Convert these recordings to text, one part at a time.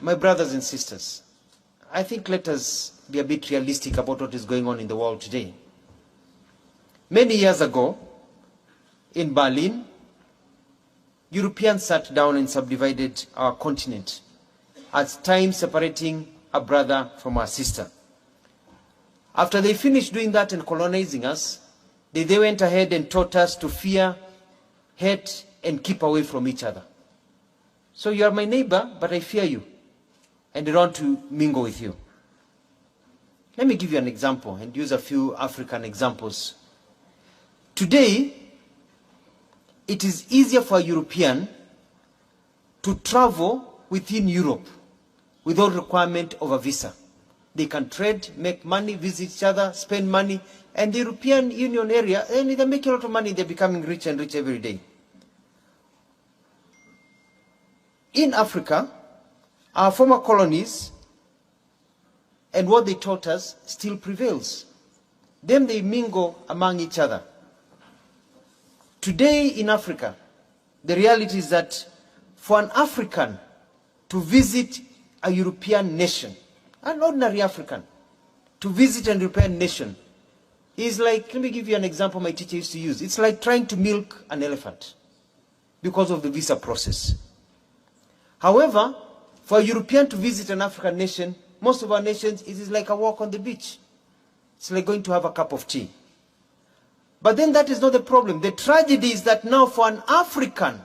My brothers and sisters, I think let us be a bit realistic about what is going on in the world today. Many years ago, in Berlin, Europeans sat down and subdivided our continent, at times separating a brother from a sister. After they finished doing that and colonizing us, they went ahead and taught us to fear, hate, and keep away from each other. So you are my neighbor, but I fear you, and I don't want to mingle with you. Let me give you an example and use a few African examples. Today, it is easier for a European to travel within Europe without requirement of a visa. They can trade, make money, visit each other, spend money, and the European Union area, they're making a lot of money, they're becoming rich and rich every day. In Africa, our former colonies and what they taught us still prevails. Then they mingle among each other. Today in Africa, the reality is that for an African to visit a European nation, an ordinary African, to visit a European nation, is like, let me give you an example my teacher used to use. It's like trying to milk an elephant because of the visa process. However, for a European to visit an African nation, most of our nations, it is like a walk on the beach. It's like going to have a cup of tea. But then that is not the problem. The tragedy is that now for an African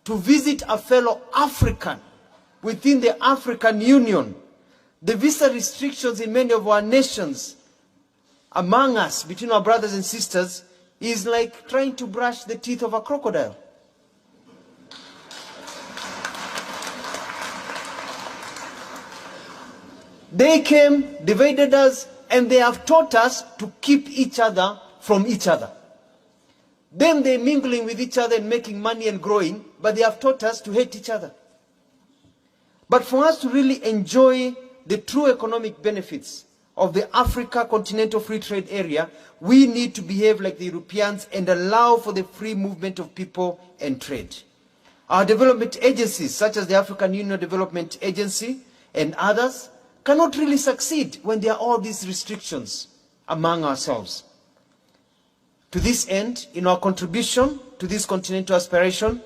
to visit a fellow African within the African Union, the visa restrictions in many of our nations, among us, between our brothers and sisters, is like trying to brush the teeth of a crocodile. They came, divided us, and they have taught us to keep each other from each other. Then they're mingling with each other and making money and growing, but they have taught us to hate each other. But for us to really enjoy the true economic benefits of the Africa Continental Free Trade Area, we need to behave like the Europeans and allow for the free movement of people and trade. Our development agencies, such as the African Union Development Agency and others, cannot really succeed when there are all these restrictions among ourselves. To this end, in our contribution to this continental aspiration,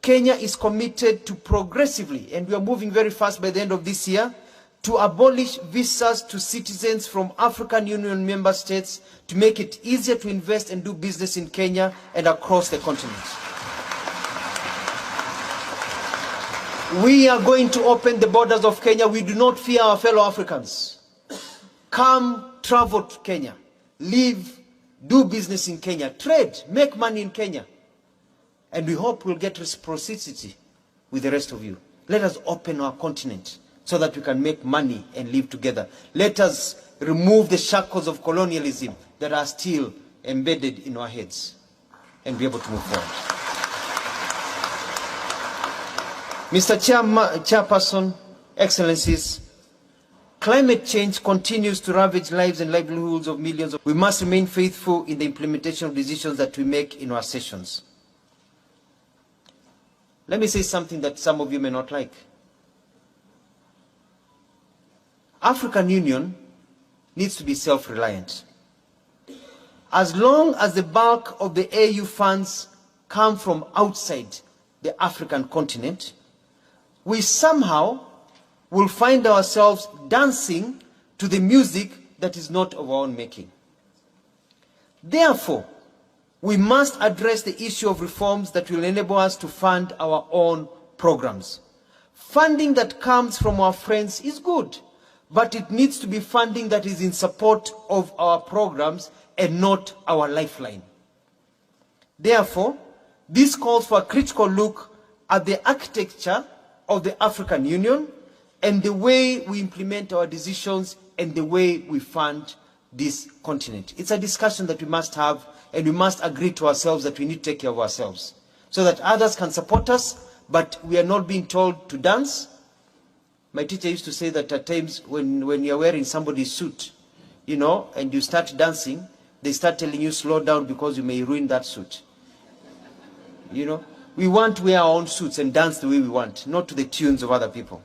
Kenya is committed to progressively, and we are moving very fast by the end of this year, to abolish visas to citizens from African Union member states to make it easier to invest and do business in Kenya and across the continent. We are going to open the borders of Kenya. We do not fear our fellow Africans. Come, travel to Kenya. Live, do business in Kenya. Trade, make money in Kenya. And we hope we'll get reciprocity with the rest of you. Let us open our continent so that we can make money and live together. Let us remove the shackles of colonialism that are still embedded in our heads and be able to move forward. Mr. Chairperson, Excellencies, climate change continues to ravage lives and livelihoods of millions. We must remain faithful in the implementation of decisions that we make in our sessions. Let me say something that some of you may not like. African Union needs to be self-reliant. As long as the bulk of the AU funds come from outside the African continent, we somehow will find ourselves dancing to the music that is not of our own making. Therefore, we must address the issue of reforms that will enable us to fund our own programs. Funding that comes from our friends is good, but it needs to be funding that is in support of our programs and not our lifeline. Therefore, this calls for a critical look at the architecture of the African Union and the way we implement our decisions and the way we fund this continent. It's a discussion that we must have, and we must agree to ourselves that we need to take care of ourselves so that others can support us, but we are not being told to dance. My teacher used to say that at times when you're wearing somebody's suit, you know, and you start dancing, they start telling you slow down because you may ruin that suit. You know, we want to wear our own suits and dance the way we want, not to the tunes of other people.